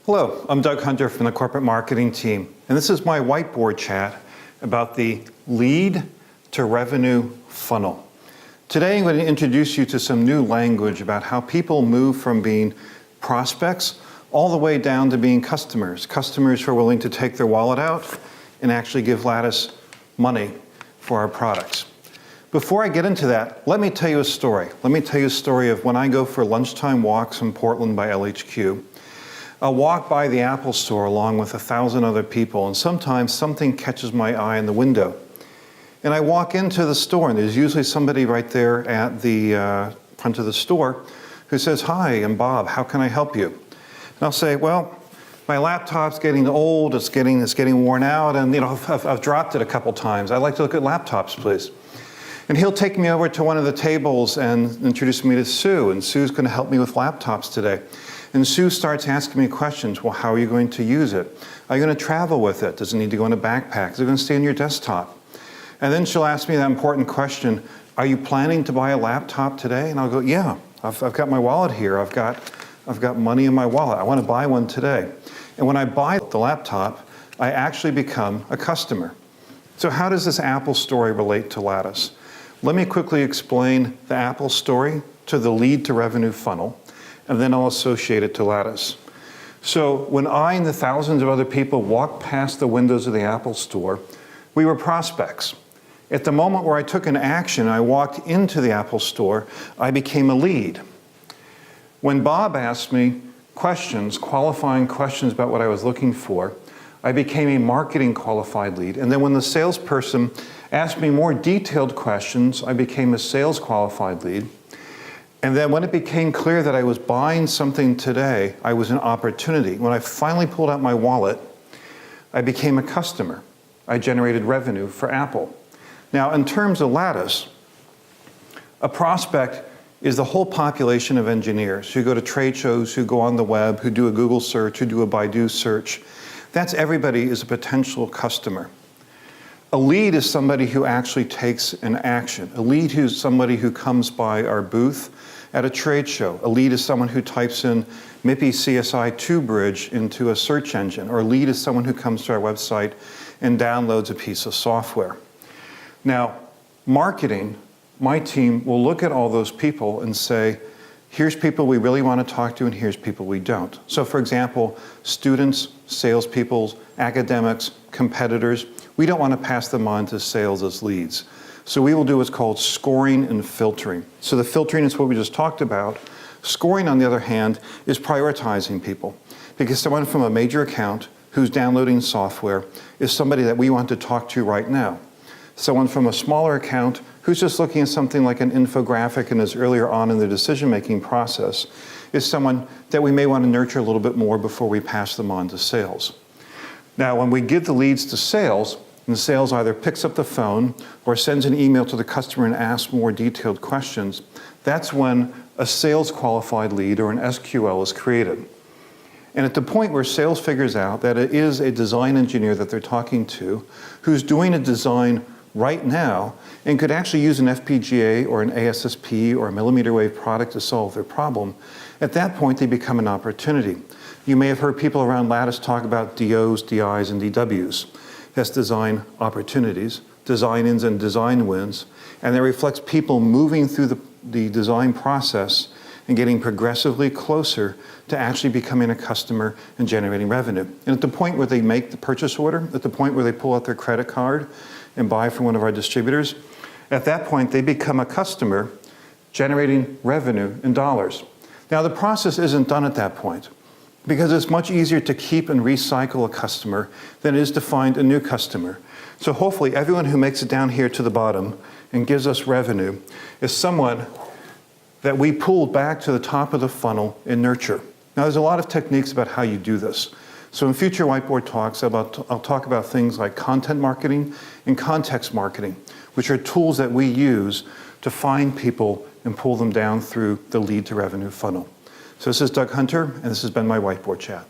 Hello, I'm Doug Hunter from the corporate marketing team, and this is my whiteboard chat about the lead to revenue funnel. Today I'm going to introduce you to some new language about how people move from being prospects all the way down to being customers who are willing to take their wallet out and actually give Lattice money for our products. Before I get into that, let me tell you a story. Let me tell you a story of when I go for lunchtime walks in Portland by LHQ. I'll walk by the Apple store along with 1,000 other people, and sometimes something catches my eye in the window. And I walk into the store, and there's usually somebody right there at the front of the store who says, "Hi, I'm Bob, how can I help you?" And I'll say, "Well, my laptop's getting old, it's getting worn out, and I've dropped it a couple times. I'd like to look at laptops, please." And he'll take me over to one of the tables and introduce me to Sue, and Sue's going to help me with laptops today. And Sue starts asking me questions. Well, how are you going to use it? Are you going to travel with it? Does it need to go in a backpack? Is it going to stay on your desktop? And then she'll ask me that important question, are you planning to buy a laptop today? And I'll go, yeah, I've got my wallet here. I've got money in my wallet. I want to buy one today. And when I buy the laptop, I actually become a customer. So how does this Apple story relate to Lattice? Let me quickly explain the Apple story to the lead to revenue funnel, and then I'll associate it to Lattice. So when I and the thousands of other people walked past the windows of the Apple store, we were prospects. At the moment where I took an action, I walked into the Apple store, I became a lead. When Bob asked me questions, qualifying questions about what I was looking for, I became a marketing qualified lead. And then when the salesperson asked me more detailed questions, I became a sales qualified lead. And then when it became clear that I was buying something today, I was an opportunity. When I finally pulled out my wallet, I became a customer. I generated revenue for Apple. Now, in terms of Lattice, a prospect is the whole population of engineers who go to trade shows, who go on the web, who do a Google search, who do a Baidu search. That's everybody is a potential customer. A lead is somebody who actually takes an action. A lead is somebody who comes by our booth at a trade show. A lead is someone who types in MIPI CSI2 bridge into a search engine, or a lead is someone who comes to our website and downloads a piece of software. Now, marketing, my team will look at all those people and say, here's people we really want to talk to, and here's people we don't. So for example, students, salespeople, academics, competitors, we don't want to pass them on to sales as leads. So we will do what's called scoring and filtering. So the filtering is what we just talked about. Scoring, on the other hand, is prioritizing people. Because someone from a major account who's downloading software is somebody that we want to talk to right now. Someone from a smaller account who's just looking at something like an infographic and is earlier on in the decision-making process is someone that we may want to nurture a little bit more before we pass them on to sales. Now, when we give the leads to sales, and sales either picks up the phone or sends an email to the customer and asks more detailed questions, that's when a sales qualified lead or an SQL is created. And at the point where sales figures out that it is a design engineer that they're talking to who's doing a design right now and could actually use an FPGA or an ASSP or a millimeter wave product to solve their problem, at that point they become an opportunity. You may have heard people around Lattice talk about DOs, DIs, and DWs. That's design opportunities, design-ins and design wins, and that reflects people moving through the design process and getting progressively closer to actually becoming a customer and generating revenue. And at the point where they make the purchase order, at the point where they pull out their credit card and buy from one of our distributors, at that point they become a customer generating revenue in dollars. Now the process isn't done at that point, because it's much easier to keep and recycle a customer than it is to find a new customer. So hopefully everyone who makes it down here to the bottom and gives us revenue is someone that we pulled back to the top of the funnel and nurture. Now there's a lot of techniques about how you do this. So in future whiteboard talks, I'll talk about things like content marketing and context marketing, which are tools that we use to find people and pull them down through the lead to revenue funnel. So this is Doug Hunter, and this has been my whiteboard chat.